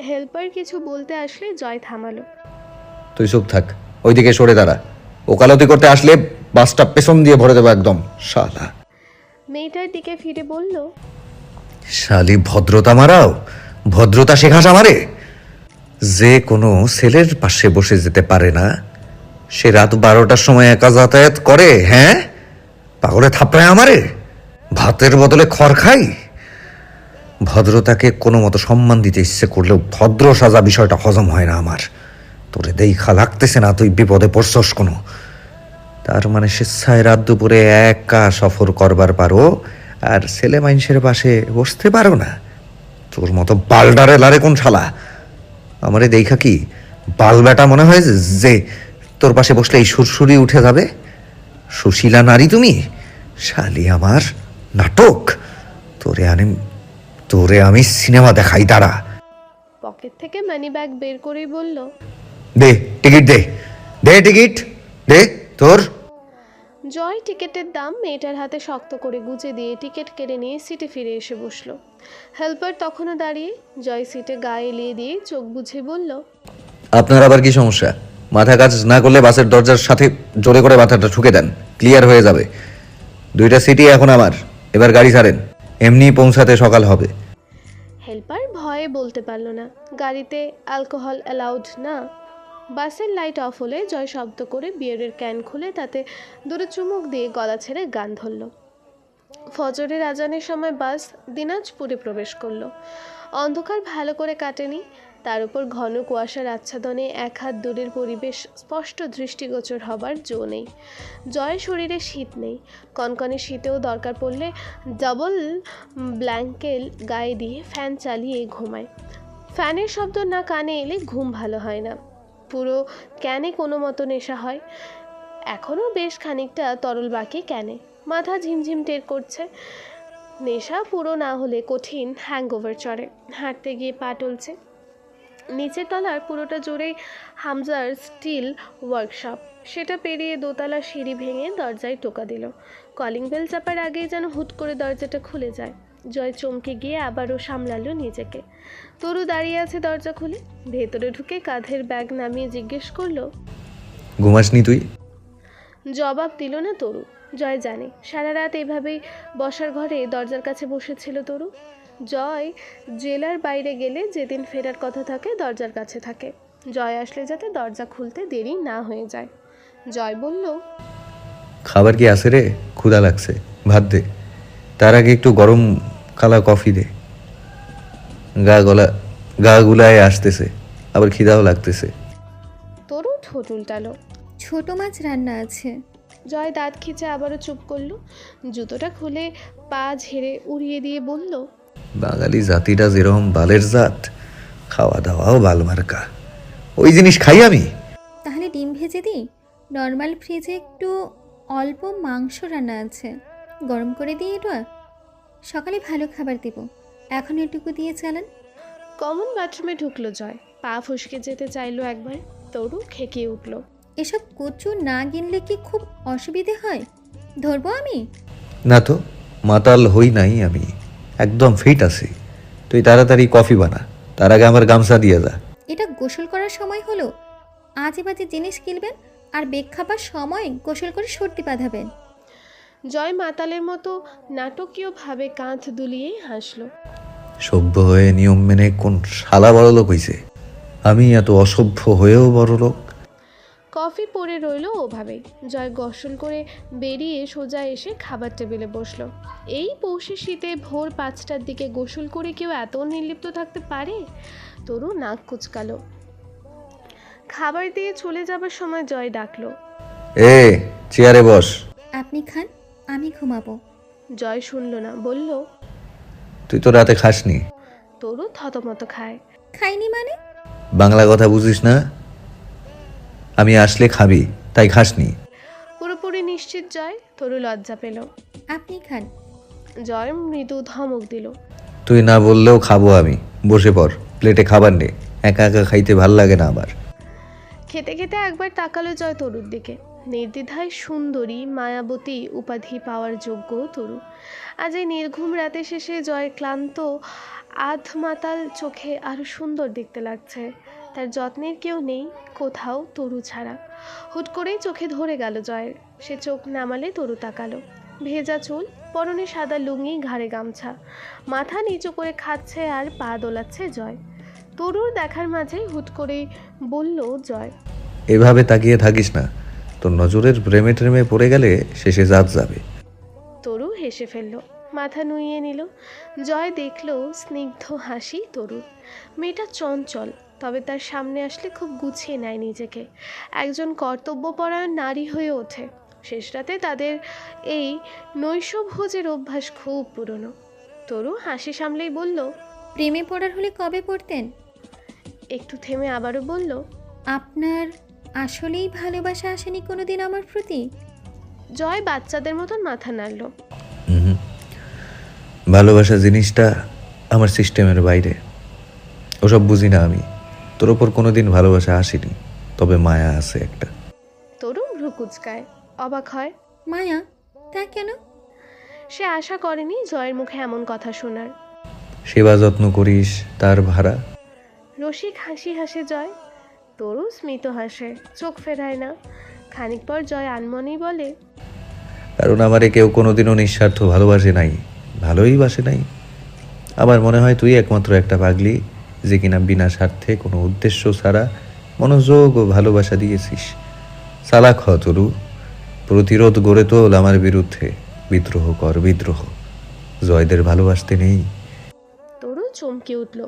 হেল্পার কিছু বলতে আসলে জয় থামালো। তুই চুপ থাক, ওইদিকে সরে দাঁড়া, ওকালতি করতে আসলে বাসটা পেছন দিয়ে ভরে দেবো একদম শালা। মেয়েটার দিকে ফিরে বলল, শালি ভদ্রতা মারাও, ভদ্রতা শেখাস আমারে? যে কোনো ছেলের পাশে বসে যেতে পারে না সে রাত 12টার সময় একা যাতায়াত করে? হ্যাঁ, পাগলে থাপড়ায় আমারে? ভাতের বদলে খড় খাই? ভদ্রতাকে কোনো মতো সম্মান দিতে ইচ্ছে করলেও ভদ্র সাজা বিষয়টা হজম হয় না আমার। তোরে দেখা লাগতেছে না তুই বিপদে পড়ছস কোনো। তার মানে স্বেচ্ছায় রাত দুপুরে একা সফর করবার পারো আর ছেলে মানুষের পাশে বসতে পারো না? তোর মতো বালডারে লারে কোন শালা আমারে দেখা কি বাল বেটা মনে হয় যে তোর পাশে বসলে এই সুরসুরি উঠে যাবে? সুশীলা নারী তুমি? শালি আমার নাটক! তোরে আমি সিনেমা দেখাই, দাঁড়া। পকেট থেকে মানি ব্যাগ বের করেই বলল, দে টিকিট, দে টিকিট, দে তোর। জয় টিকিটের দাম মেয়েটার হাতে শক্ত করে গুজে দিয়ে টিকিট কেড়ে নিয়ে সিটে ফিরে এসে বসলো। হেল্পার তখনও দাঁড়িয়ে। জয় সিটে গায়ে এলিয়ে দিয়ে চোখ বুঝে বলল, আপনার আবার কি সমস্যা? মাথা কাজ না করলে বাসের দরজার সাথে জোরে করে মাথাটা ঠুকে দেন, ক্লিয়ার হয়ে যাবে। 2টা সিটি এখন আমার, এবার গাড়ি ছাড়েন, এমনি পৌঁছাতে সকাল হবে। হেল্পার ভয়ে বলতে পারল না, গাড়িতে অ্যালকোহল অ্যালাউড না। বাসের লাইট অফ হলে জয় শব্দ করে বিয়ারের ক্যান খুলে তাতে দুটো চুমুক দিয়ে গলা ছেড়ে গান ধরল। ফজরের আজানের সময় বাস দিনাজপুরে প্রবেশ করলো। অন্ধকার ভালো করে কাটেনি, তার উপর ঘন কুয়াশার আচ্ছাদনে এক হাত দূরের পরিবেশ স্পষ্ট দৃষ্টিগোচর হবার জো নেই। জয়ের শরীরে শীত নেই, কনকনে শীতেও দরকার পড়লে ডাবল ব্ল্যাঙ্কেট গায়ে দিয়ে ফ্যান চালিয়ে ঘুমায়। ফ্যানের শব্দ না কানে এলে ঘুম ভালো হয় না, পুরো ক্যানে কোনো মতো নেশা হয়। এখনও বেশ খানিকটা তরল বাকি ক্যানে, মাথা ঝিমঝিম টের করছে। নেশা পুরো না হলে কঠিন হ্যাংওভার চড়ে। হাঁটতে গিয়ে পা টলছে। নিচের তলার পুরোটা জুড়েই হামজার স্টিল ওয়ার্কশপ, সেটা পেরিয়ে দোতলা সিঁড়ি ভেঙে দরজায় টোকা দিল। কলিং বেল চাপার আগেই যেন হুট করে দরজাটা খুলে যায়। জয় চমকে গিয়ে আবারও সামলালো নিজেকে। তরু দাঁড়িয়ে আছে দরজা খুলে। ভেতরে ঢুকে কাঁধের ব্যাগ নামিয়ে জিজ্ঞেস করলো, ঘুমাসনি তুই? জবাব দিল না তরু। জয় জানে সারা রাত এভাবেই বসার ঘরে দরজার কাছে বসেছিল তরু। জয় জেলার বাইরে গেলে যেদিন ফেরার কথা থাকে দরজার কাছে থাকে, জয় আসলে যাতে দরজা খুলতে দেরি না হয়ে যায়। জয় বলল, খাবার কি আছে রে? ক্ষুধা লাগছে, ভাত দে। তার আগে একটু গরম কালা কফি দে। গা গুলায় আসতেছে, আবার খিদাও লাগতেছে। তরু ঠোঁট উল্টালো। ছোট মাছ রান্না আছে। জয় দাঁত খিচে আবারও চুপ করলো। জুতোটা খুলে পা ঝেড়ে উড়িয়ে দিয়ে বলল, বাঙালি জাতিটা যেরকম বালের জাত, খাওয়া দাওয়াও বালমার্কা। ওই জিনিস খাই আমি? তাহলে ডিম ভেজে দিই। নর্মাল ফ্রিজে একটু অল্প মাংস রান্না আছে, গরম করে দিই। এটা সকালে ভালো খাবার দেব, এখন এটুকু দিয়ে চালান। কমন বাথরুমে ঢুকলো জয়। পা ফসকে যেতে চাইলো একবার। তরু খেকিয়ে উঠল। এসব কচু না গিনলে কি খুব অসুবিধে হয়? ধরবো আমি? না তো, মাতাল হই নাই আমি, একদম ফিট আছি। তুই তাড়াতাড়ি কফি বানা, তার আগে আমার গামছা দিয়ে যা। এটা গোসল করার সময় হলো? আজে বাজে জিনিস কিনবেন আর বেগ খাবার সময় গোসল করে সর্দি বাঁধাবেন। জয় মাতালের মতো নাটকীয়ভাবে কাঁধ দুলিয়ে হাসল। সভ্য হয়ে নিয়ম মেনে কোন শালা বড় লোক হইছে? আমি এত অসভ্য হয়েও বড় লোক। কফি পড়ে রইল ওভাবেই। জয় গোসল করে বেরিয়ে সোজা এসে খাবার টেবিলে বসলো। এই পৌষে শীতে ভোর 5টার দিকে গোসল করে কেউ এত নির্লিপ্ত থাকতে পারে? তরু নাক কুচকালো। খাবার দিয়ে চলে যাবার সময় জয় ডাকলো, এ চেয়ারে বস। আপনি খান, আমি ঘুমাবো। জয় শুনল না, বলল, তুই তো রাতে খাসনি। তরু থতমত খায়। খাইনি মানে? বাংলা কথা বুঝিস না? আমি আসলে খাবি, তাই খাসনি। পুরোপুরি নিশ্চিত জয়। তরু লজ্জা পেল। আপনি খান। জয় মৃদু ধমক দিল, তুই না বললেও খাবো আমি। বসে পড়, প্লেটে খাবার নে, একা একা খাইতে ভাল লাগে না আবার। খেতে খেতে একবার তাকালো জয় তরুর দিকে। নির্দ্বিধায় সুন্দরী মায়াবতী উপাধি পাওয়ার যোগ্য তরু। আজ এই নির্ঘুম রাতে শেষে জয় ক্লান্ত আধ মাতাল চোখে আরো সুন্দর দেখতে লাগছে। তার যত্নের কেউ নেই কোথাও তরু ছাড়া। হুট করেই চোখে ধরে গেল জয়ের। সে চোখ নামালে তরু তাকালো। ভেজা চুল, পরনে সাদা লুঙ্গি, ঘাড়ে গামছা, মাথা নিচু করে খাচ্ছে আর পা দোলাচ্ছে জয়। তরুর দেখার মাঝে হুট করেই বলল জয়, এভাবে তাকিয়ে থাকিস না, তোর নজরের প্রেমে ট্রেমে পড়ে গেলে শেষে জাত যাবে। তরু হেসে ফেলল, মাথা নুইয়ে নিল। জয় দেখল স্নিগ্ধ হাসি তরুর। মেয়েটা চঞ্চল, তবে তার সামনে আসলে খুব গুছিয়ে নেয় নিজেকে, একজন কর্তব্যপরায়ণ নারী হয়ে ওঠে। শেষ রাতে তাদের এই নৈশভোজের অভ্যাস খুব পুরনো। তরু হাসি সামলেই বলল, প্রেমে পড়ার হলে কবে পড়তেন? একটু থেমে আবারও বলল, আপনার আসলেই ভালোবাসা আসেনি কোনোদিন আমার প্রতি? জয় বাচ্চাদের মতন মাথা নাড়ল। হুম, ভালোবাসা জিনিসটা আমার সিস্টেমের বাইরে, ওসব বুঝি না আমি। তোর ওপর কোনোদিন ভালোবাসা আসেনি, তবে মায়া আছে একটা। তরু ভ্রু কুচকায়, অবাক হয়। মায়া? তা কেন? সে আশা করেনি জয়ের মুখে এমন কথা শোনার। সেবা যত্ন করিস, তার ভাড়া। রসিক হাসি হাসে জয়। তরু স্মিত হাসে, চোখ ফেরায় না। খানিক পর জয় আনমনেই বলে, কারণ আমারে কেউ কোনোদিনও নিঃস্বার্থ ভালোবাসে নাই, ভালোই বাসে নাই। আমার মনে হয় তুই একমাত্র একটা পাগলি যে কিনা বিনা স্বার্থে কোনো উদ্দেশ্য ছাড়া মনোযোগ ও ভালোবাসা দিয়েছিস। চালাক হ তরু, প্রতিরোধ গড়ে তোল আমার বিরুদ্ধে, বিদ্রোহ কর বিদ্রোহ। জয়দের ভালোবাসতে নেই। তরু চমকে উঠল।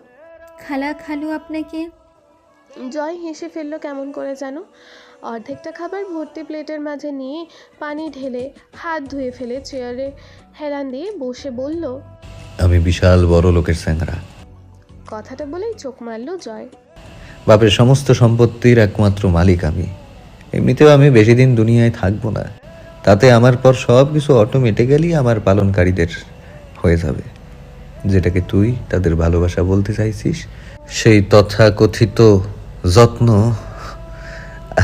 খালা খালু আপনাকে? জয় হেসে ফেলল কেমন করে যেন। অর্ধেকটা খাবার ভর্তি প্লেটের মাঝে নিয়ে পানি ঢেলে হাত ধুয়ে ফেলে চেয়ারে হেলান দিয়ে বসে বলল, আমি বিশাল বড় লোকের স্যাংরা। কথাটা বলেই চোখ মারল জয়। বাপের সমস্ত সম্পত্তির একমাত্র মালিক আমি। এমনিতেও আমি বেশি দিন দুনিয়ায় থাকবো না, তাতে আমার পর সব কিছু অটোমেটিক্যালি আমার পালনকারীদের হয়ে যাবে। যেটাকে তুই তাদের ভালোবাসা বলতে চাইছিস, সেই তথাকথিত যত্ন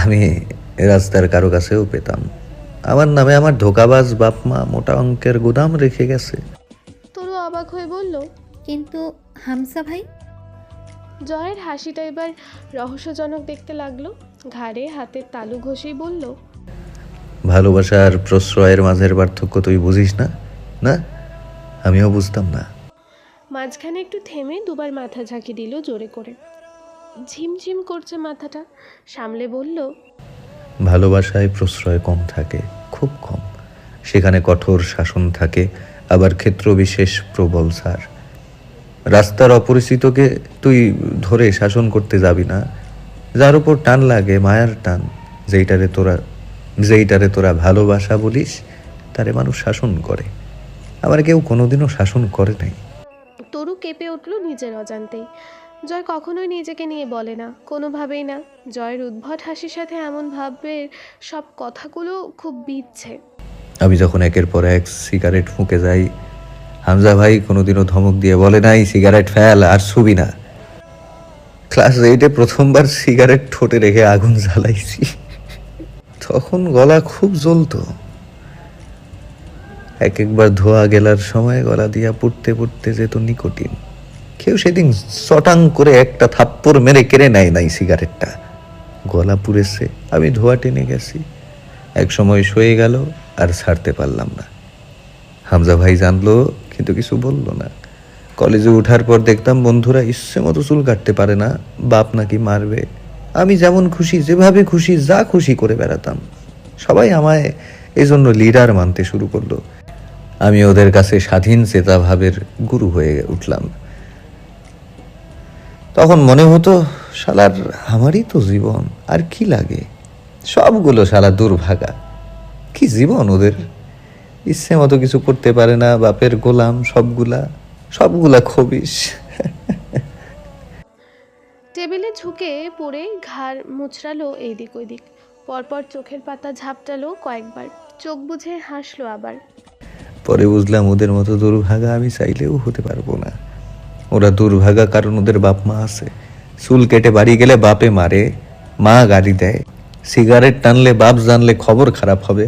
আমি রাস্তার কারো কাছেও পেতাম। আমার নামে আমার ধোকাবাজ বাপ মা মোটা অঙ্কের গুদাম রেখে গেছে। তরু অবাক হয়ে বলল, কিন্তু হামসা ভাই? জয়ের হাসিটা এবার রহস্যজনক দেখতে লাগলো। ঘাড়ে হাতের তালু ঘষেই বলল, ভালোবাসা আর প্রশ্রয়ের মাঝের পার্থক্য তুই বুঝিস না? না, আমিও বুঝতাম না। মাঝখানে একটু থেমে দুবার মাথা ঝাঁকি দিল জোরে করে। ঝিমঝিম করছে মাথাটা, সামলে বলল, ভালোবাসায় প্রশ্রয় কম থাকে, খুব কম। সেখানে কঠোর শাসন থাকে, আবার ক্ষেত্রবিশেষ প্রবল ছাড়। রাস্তার অপরিচিতকে তুই ধরে শাসন করতে যাবি না। যার উপর টান লাগে, মায়ার টান, যেইটারে তোরা ভালোবাসা বলিস, তারে মানুষ শাসন করে। আবার কেউ কোনোদিনও শাসন করে নাই। তরু কেঁপে উঠল নিজের অজান্তেই। জয় কখনোই নিজেকে নিয়ে বলে না, কোনোভাবেই না। জয়ের উদ্ভট হাসির সাথে এমন ভাবের সব কথাগুলো খুব বিচ্ছে। আমি যখন একের পর এক সিগারেট ফুঁকে যাই, হামজা ভাই কোনোদিনও ধমক দিয়ে বলে নাই সিগারেট ফেল আর ছুবি না। ক্লাস 8-এ প্রথমবার সিগারেট ঠোঁটে রেখে আগুন জ্বালাইছি, তখন গলা খুব জ্বলতো। একবার ধোয়া গেলার সময় গলা দিয়া পুড়তে পুড়তে যেত নিকোটিন। কেউ সেদিন চটাং করে একটা থাপ্পড় মেরে কেড়ে নেয় নাই সিগারেটটা। গলা পুড়েছে, আমি ধোয়া টেনে গেছি। এক সময় সয়ে গেল, আর ছাড়তে পারলাম না। হামজা ভাই জানলো, কিন্তু কিছু বলল না। কলেজে ওঠার পর দেখতাম বন্ধুরা ইচ্ছে মতো চুল কাটতে পারে না, বাপ নাকি মারবে। আমি যেমন খুশি, যেভাবে খুশি, যা খুশি করে বেড়াতাম। সবাই আমায় এই জন্য লিডার মানতে শুরু করলো। আমি ওদের কাছে স্বাধীন চেতা ভাবের গুরু হয়ে উঠলাম। তখন মনে হতো, শালার আমারই তো জীবন, আর কি লাগে? সবগুলো শালা দুর্ভাগা। কি জীবন ওদের, ইচ্ছে মতো কিছু করতে পারে না, বাপের গোলাম সবগুলা খবিস। টেবিলে ঝুঁকে পড়ে ঘাড় মুচড়ালো এইদিক ওইদিক। পরপর চোখের পাতা ঝাপটালো কয়েকবার, চোখ বুঝে হাসলো আবার। পরে বুঝলাম ওদের মতো দুর্ভাগা আমি চাইলেও হতে পারবো না। ওরা দুর্ভাগা কারণ ওদের বাপ মা আছে। চুল কেটে বাড়ি গেলে বাপে মারে, মা গালি দেয়। সিগারেট টানলে বাপ জানলে খবর খারাপ হবে।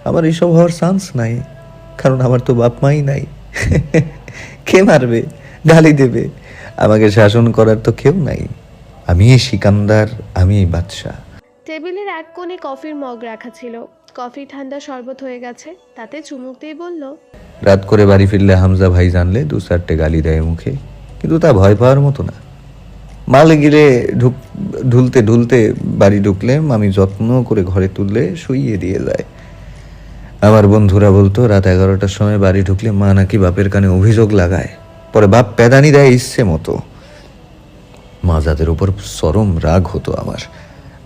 আমার এইসব হওয়ার চান্স নাই, কারণ আমার তো বাপ মাই নাই। কে মারবে, গালি দেবে? আমাকে শাসন করার তো কেউ নাই। আমি সিকান্দার, আমি বাদশা। টেবিলের এক কোণে কফির মগ রাখা ছিল। কফি ঠান্ডা শরবত হয়ে গেছে, তাতে চুমুক দিয়ে বলল, রাত করে বাড়ি ফিরলে হামজা ভাই জানলে 2-4টে গালি দেয় মুখে, কিন্তু তা ভয় পাওয়ার মতো না। মালে গিলে ঢুলতে ঢুলতে বাড়ি ঢুকলে আমি যত্ন করে ঘরে তুললে শুইয়ে দিয়ে যায়। আমার বন্ধুরা বলতো রাত 11টার সময় বাড়ি ঢুকলে মা নাকি বাপের কানে অভিযোগ লাগায়, পরে বাপ পেদানি দেয় ইচ্ছে মতো। মা যাদের উপর চরম রাগ হতো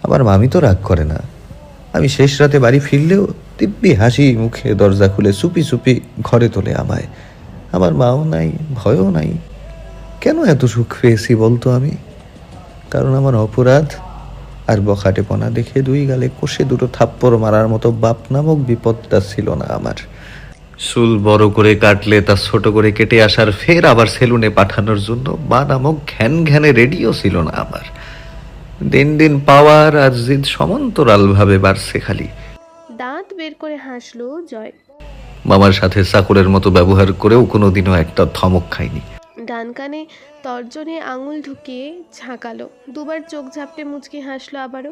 আমার মামি তো রাগ করে না। আমি শেষ রাতে বাড়ি ফিরলেও দিব্যি হাসি মুখে দরজা খুলে চুপি চুপি ঘরে তোলে আমায়। আমার মাও নাই, ভয়ও নাই। কেন এত সুখ পেয়েছি বলতো আমি? কারণ আমার অপরাধ আর বখাটেপনা দেখে 2 গালে কষে 2 থাপ্পড় মারার মতো বাপ নামক বিপদটা ছিল না আমার। চুল বড় করে কাটলে তা ছোট করে কেটে আসার, ফের আবার সেলুনে পাঠানোর জন্য মা নামক ঘ্যান ঘ্যানে রেডিও ছিল না আমার। দিন দিন পাওয়ার আর জিদ সমান্তরালভাবে বাড়ছে খালি। দাঁত বের করে হাসলো জয়। মামার সাথে চাকরের মতো ব্যবহার করেও কোনোদিনও একটা ধমক খাইনি। ডান কানে তর্জনে আঙুল ঢুকিয়ে ঝাঁকালো, 2বার চোখ ঝাপটে মুচকি হাসলো আবারও।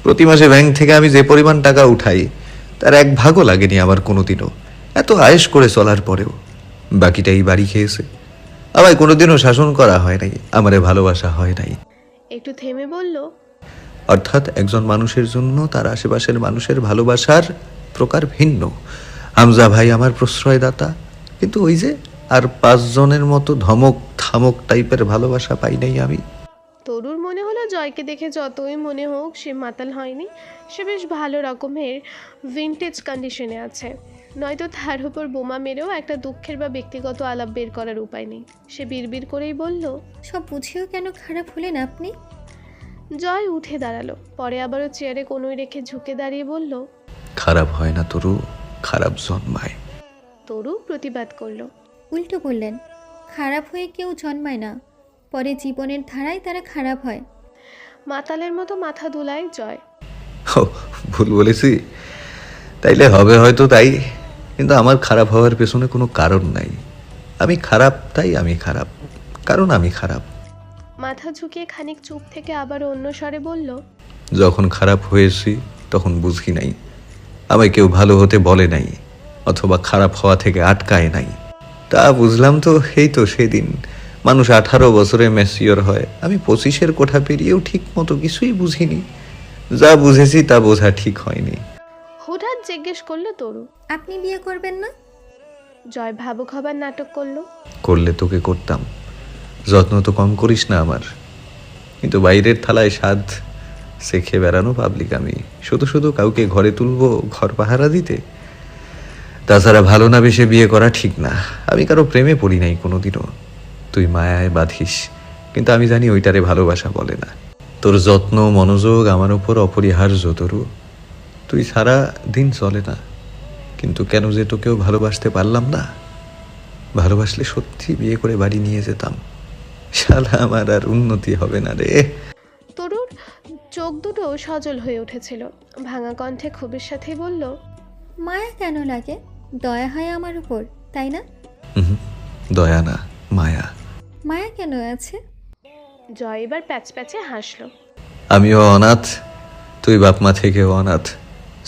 প্রতি মাসে ব্যাংক থেকে আমি যে পরিমাণ টাকা উঠাই তার 1 ভাগও লাগেনি আমার কোনোদিনও, এত আয়েশ করে চলার পরেও। বাকিটাই বাড়ি খেয়েছে। আমায় কোনোদিনও শাসন করা হয় নাই, আমারে ভালোবাসা হয় নাই। একটু থেমে বলল, অর্থাৎ একজন মানুষের জন্য তার আশেপাশের মানুষের ভালোবাসার প্রকার ভিন্ন। হামজা ভাই আমার প্রশ্রয়দাতা, কিন্তু ওই যে আর 5 জনের মতো ধমক থামক টাইপের ভালোবাসা পাই নাই আমি। তরুর মনে হলো জয়কে দেখে যতই মনে হোক সে মাতাল হয়নি, সে বেশ ভালো রকমের ভিনটেজ কন্ডিশনে আছে। নয়তো তার উপর বোমা মেরেও একটা দুঃখের বা ব্যক্তিগত আলাপ বের করার উপায় নেই। সে বিড়বিড় করেই বলল, সব বুঝেও কেন খারাপ হলেন আপনি? জয় উঠে দাঁড়ালো, পরে আবারও চেয়ারে কোনোই রেখে ঝুঁকে দাঁড়িয়ে বলল, খারাপ হয় না তরু, খারাপ জন্মায়। তরু প্রতিবাদ করলো, উল্টো বললেন, খারাপ হয়ে কেউ জন্মায় না, পরে জীবনের ধারায় তারা খারাপ হয়। মাতালের মতো মাথা দুলায় জয়। ও, ভুল বলেছি? তাইলে হবে হয়তো তাই, কিন্তু আমার খারাপ হওয়ার পেছনে কোনো কারণ নাই। আমি খারাপ তাই আমি খারাপ, কারণ আমি খারাপ। মাথা ঝুঁকিয়ে খানিক চুপ থেকে আবার অন্য স্বরে বলল, যখন খারাপ হয়েছি তখন বুঝি নাই, আমায় কেউ ভালো হতে বলে নাই, অথবা খারাপ হওয়া থেকে আটকায় নাই। তা বুঝলাম তো এই তো সেদিন। মানুষ 18 বছরে ম্যাচিওর হয়, আমি 25-এর কোঠা পেরিয়েও ঠিক মতো কিছুই বুঝিনি। যা বুঝেছি তা বোঝা ঠিক হয়নি। হঠাৎ জিজ্ঞেস করলো তরু। আপনি বিয়ে করবেন না? জয় ভাবুক হবার নাটক করলো। করলে তোকে করতাম, যত্ন তো কম করিস না আমার। কিন্তু বাইরের থালায় স্বাদ চেখে বেড়ানো পাবলিক আমি, শুধু শুধু কাউকে ঘরে তুলবো ঘর পাহারা দিতে? তাছাড়া ভালো না বেশে বিয়ে করা ঠিক না। আমি কারো প্রেমে পড়ি নাই কোনোদিনও। তুই মায়ায় বাঁধিস, কিন্তু আমি জানি ওইটারে ভালোবাসা বলে না। তোর যত্ন মনোযোগ আমার উপর অপরিহার্য তরু। তুই সারা দিন চলে না, কিন্তু কেন যে তোকেও ভালোবাসতে পারলাম না। ভালোবাসলে সত্যি বিয়ে করে বাড়ি নিয়ে যেতাম। শালা আমার আর উন্নতি হবে না রে। তরুর চোখ দুটো সজল হয়ে উঠেছিল, ভাঙা কণ্ঠে ক্ষোভের সাথেই বলল, মায়া কেন লাগে? দয়া হয় আমার উপর, তাই না? দয়া না, মায়া। মায়া কেন আছে? জয় এবার প্যাচ প্যাচে হাসলো। আমিও অনাথ, তুই বাপ মা থেকেও অনাথ।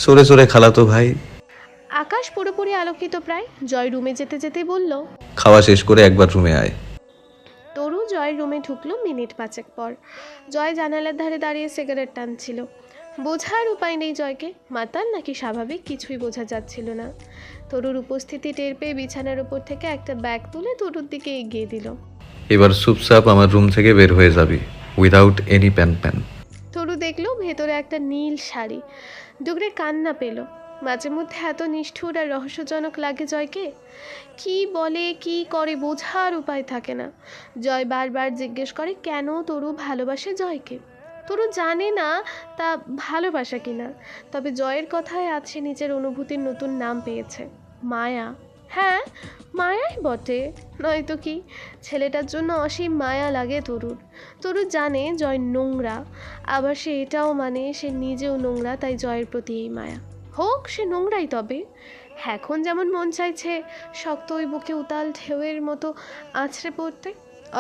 সরে সরে খালাতো ভাই। আকাশ পুরোপুরি আলোকিত প্রায়। জয় রুমে যেতে যেতেই বলল, খাওয়া শেষ করে একবার রুমে আয়। তরু জয়ের রুমে ঢুকলো মিনিট 5 পর। জয় জানালার ধারে দাঁড়িয়ে সিগারেট টানছিল। বোঝার উপায় নেই জয়কে, মাতাল নাকি স্বাভাবিক কিছুই বোঝা যাচ্ছিল না। তরুর উপস্থিতি টের পেয়ে বিছানার উপর থেকে একটা ব্যাগ তুলে তরুর দিকে এগিয়ে দিল। এবার চুপচাপ আমার রুম থেকে বের হয়ে যাবি, উইদাউট এনি প্যান। তরু দেখলো ভেতরে একটা নীল শাড়ি। ডুগরে কান্না পেল। মাঝে মধ্যে এত নিষ্ঠুর আর রহস্যজনক লাগে জয়কে। কি বলে কি করে বোঝার উপায় থাকে না। জয় বারবার জিজ্ঞেস করে কেন তরু ভালোবাসে জয়কে। তরু জানে না তা ভালোবাসা কিনা, তবে জয়ের কথায় আছে নিজের অনুভূতির নতুন নাম পেয়েছে, মায়া। হ্যাঁ, মায়াই বটে, নয়তো কি। ছেলেটার জন্য অসীম মায়া লাগে তরুর। তরু জানে জয় নোংরা, আবার সে এটাও মানে সে নিজেও নোংরা, তাই জয়ের প্রতি এই মায়া। হোক সে নোংরাই, তবে এখন যেমন মন চাইছে শক্ত ওই বুকে উতাল ঢেউয়ের মতো আছড়ে পড়তে,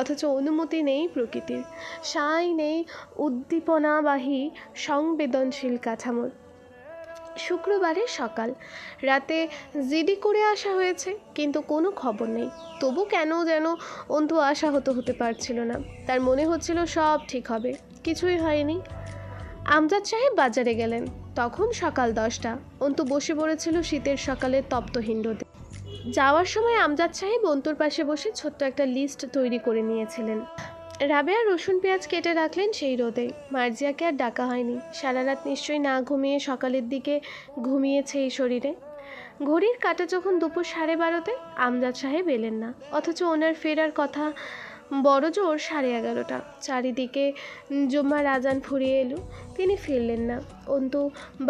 অথচ অনুমতি নেই প্রকৃতির, সাই নেই উদ্দীপনাবাহী সংবেদনশীল কাঠামোর। শুক্রবারের সকাল, রাতে জিডি করে আসা হয়েছে, কিন্তু কোনো খবর নেই। তবু কেন যেন অন্তু আশাহত হতে পারছিল না। তার মনে হচ্ছিল সব ঠিক হবে, কিছুই হয়নি। আমজাদ সাহেব বাজারে গেলেন। তখন সকাল 10টা। অন্তু বসে পড়েছিল শীতের সকালে তপ্ত হিন্ডোতে। যাওয়ার সময় আমজাদ সাহেব অন্তুর পাশে বসে ছোট্ট একটা লিস্ট তৈরি করে নিয়েছিলেন। রাবেয়া রসুন পেঁয়াজ কেটে রাখলেন সেই রোদে। মার্জিয়াকে আর ডাকা হয়নি। সারা রাত নিশ্চয়ই না ঘুমিয়ে সকালের দিকে ঘুমিয়েছে এই শরীরে। ঘড়ির কাঁটা যখন দুপুর 12:30, আমজাদ সাহেব এলেন না, অথচ ওনার ফেরার কথা বড় জোর 11:30। চারিদিকে জুম্মার আজান ফুরিয়ে এলো, তিনি ফিরলেন না। অন্তু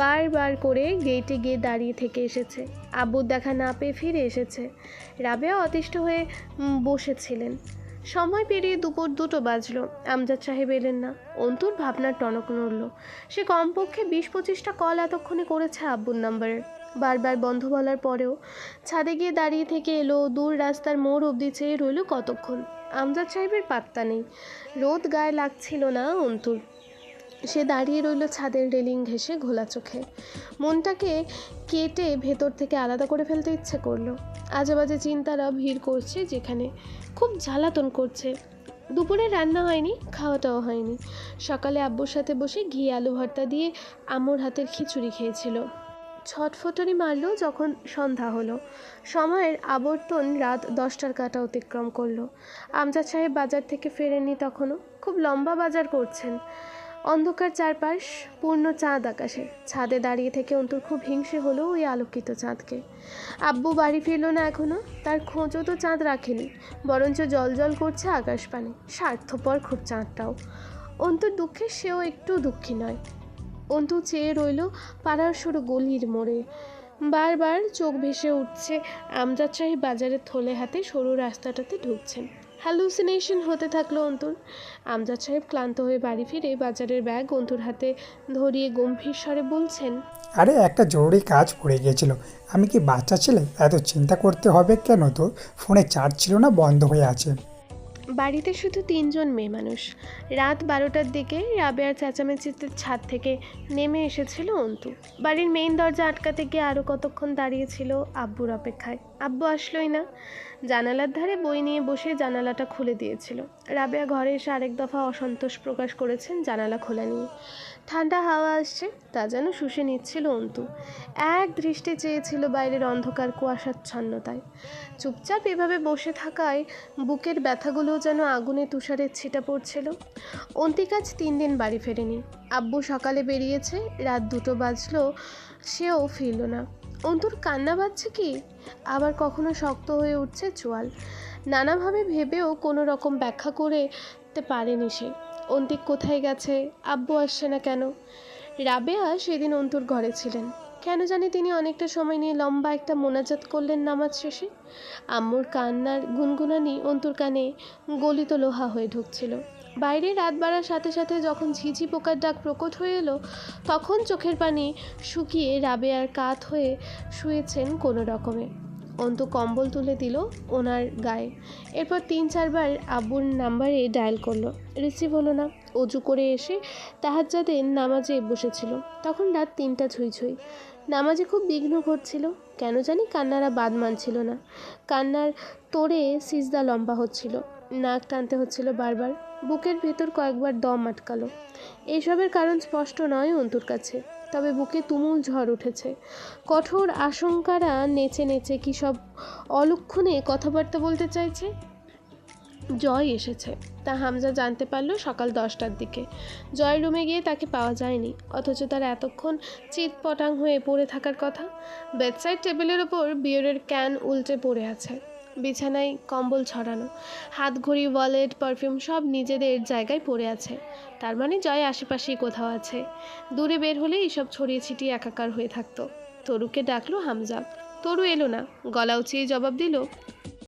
বারবার করে গেটে গিয়ে দাঁড়িয়ে থেকে এসেছে, আব্বুর দেখা না পেয়ে ফিরে এসেছে। রাবেয়া অতিষ্ঠ হয়ে বসেছিলেন। সময় পেরিয়ে দুপুর 2টো বাজলো, আমজাদ সাহেব এলেন না। অন্তুর ভাবনার টনক নড়ল। সে কমপক্ষে 20-25টা কল এতক্ষণে করেছে আব্বুর নাম্বারে। বারবার বন্ধ বলার পরেও ছাদে গিয়ে দাঁড়িয়ে থেকে এলো, দূর রাস্তার মোড় অবধি চেয়ে রইল কতক্ষণ। আমজাদ সাহেবের পাত্তা নেই। রোদ গায়ে লাগছিল না অন্তুর। সে দাঁড়িয়ে রইল ছাদের রেলিং ঘেঁষে ঘোলা চোখে। মনটাকে কেটে ভেতর থেকে আলাদা করে ফেলতে ইচ্ছে করলো। আজেবাজে চিন্তারা ভিড় করছে, যেখানে খুব জ্বালাতন করছে। দুপুরে রান্না হয়নি, খাওয়াটাও হয়নি। সকালে আব্বুর সাথে বসে ঘি আলু ভর্তা দিয়ে আম্মুর হাতের খিচুড়ি খেয়েছিল। ছটফটানি মারল যখন সন্ধ্যা হলো। সময়ের আবর্তন রাত 10টার কাঁটা অতিক্রম করলো। আমজাদ সাহেব বাজার থেকে ফেরেননি তখনও। খুব লম্বা বাজার করছেন। অন্ধকার চারপাশ, পূর্ণ চাঁদ আকাশে। ছাদে দাঁড়িয়ে থেকে অন্তুর খুব হিংসে হলো ওই আলোকিত চাঁদকে। আব্বু বাড়ি ফিরল না এখনও। তার খোঁজও তো চাঁদ রাখেনি, বরঞ্চ জল জল করছে আকাশ পানে। স্বার্থপর খুব চাঁদটাও। অন্তুর দুঃখে সেও একটু দুঃখী নয়। অন্তু চেয়ে রইল পাড়ার সরু গলির মোড়ে। বারবার চোখ ভেসে উঠছে আমজাদ সাহেব বাজারের থলে হাতে সরু রাস্তাটাতে ঢুকছেন। হ্যালুসিনেশন হতে থাকলো অন্তুর। আমজাদ সাহেব ক্লান্ত হয়ে বাড়ি ফিরে বাজারের ব্যাগ অন্তুর হাতে ধরিয়ে গম্ভীর স্বরে বলছেন, আরে একটা জরুরি কাজ পড়ে গিয়েছিল। আমি কি বাচ্চা ছেলে? এত চিন্তা করতে হবে কেন? তো ফোনে চার্জ ছিল না, বন্ধ হয়ে আছে। বাড়িতে শুধু 3জন মেয়ে মানুষ। রাত 12টার দিকে রাবেয়ার চেঁচামেচিতে ছাদ থেকে নেমে এসেছিল অন্তু। বাড়ির মেইন দরজা আটকাতে গিয়ে আরও কতক্ষণ দাঁড়িয়েছিল আব্বুর অপেক্ষায়। আব্বু আসলোই না। জানালার ধারে বই নিয়ে বসে জানালাটা খুলে দিয়েছিল। রাবেয়া ঘরে এসে আরেক দফা অসন্তোষ প্রকাশ করেছেন জানালা খোলা নিয়ে। ঠান্ডা হাওয়া আসছে, তা যেন শুষে নিচ্ছিল অন্তু। এক দৃষ্টি চেয়েছিল বাইরের অন্ধকার কুয়াশাচ্ছন্নতায়। চুপচাপ এভাবে বসে থাকায় বুকের ব্যথাগুলো যেন আগুনে তুষারের ছিটা পড়ছিল। অন্তিক আজ 3 দিন বাড়ি ফেরেনি। আব্বু সকালে বেরিয়েছে, রাত 2টো বাজলো, সেও ফিরল না। অন্তুর কান্না পাচ্ছে কি, আবার কখনো শক্ত হয়ে উঠছে চোয়াল। নানাভাবে ভেবেও কোনো রকম ব্যাখ্যা করতে পারেনি সে। অন্তিক কোথায় গেছে, আব্বু আসছে না কেন। রাবেয়া সেদিন অন্তুর ঘরে ছিলেন। কেন জানি তিনি অনেকটা সময় নিয়ে লম্বা একটা মোনাজাত করলেন নামাজ শেষে। আম্মুর কান্নার গুনগুনানি অন্তুর কানে গলিত লোহা হয়ে ঢুকছিল। বাইরে রাত বাড়ার সাথে সাথে যখন ঝিঝি পোকার ডাক প্রকট হয়ে এলো, তখন চোখের পানি শুকিয়ে রাবেয়ার কাত হয়ে শুয়েছেন কোনো রকমে। অন্তু কম্বল তুলে দিল ওনার গায়ে। এরপর 3-4 বার আব্বুর নাম্বারে ডায়াল করলো, রিসিভ হলো না। অজু করে এসে তাহাজ্জুদের নামাজে বসেছিল। তখন রাত 3টা ছুঁই। নামাজে খুব বিঘ্ন ঘটছিল। কেন জানি কান্নারা বাদ মানছিল না। কান্নার তোড়ে সিজদা লম্বা হচ্ছিল, নাক টানতে হচ্ছিল বারবার। বুকের ভেতর কয়েকবার দম আটকালো। এইসবের কারণ স্পষ্ট নয় অন্তুর কাছে, তবে বুকে তুমুল ঝড় উঠেছে। কঠোর আশঙ্কারা নেচে নেচে কী সব অলক্ষণে কথাবার্তা বলতে চাইছে। জয় এসেছে, তা হামজা জানতে পারল সকাল 10টার দিকে। জয় রুমে গিয়ে তাকে পাওয়া যায়নি, অথচ তার এতক্ষণ চিৎপটাং হয়ে পড়ে থাকার কথা। বেডসাইড টেবিলের ওপর বিয়ারের ক্যান উল্টে পড়ে আছে। বিছানায় কম্বল ছড়ানো, হাত ঘড়ি, ওয়ালেট, পারফিউম সব নিজেদের জায়গায় পড়ে আছে। তার মানে জয় আশেপাশেই কোথাও আছে। দূরে বের হলে এইসব ছড়িয়ে ছিটিয়ে একাকার হয়ে থাকতো। তরুকে ডাকলো হামজা। তরু এলো না। গলা উঁচিয়ে জবাব দিল,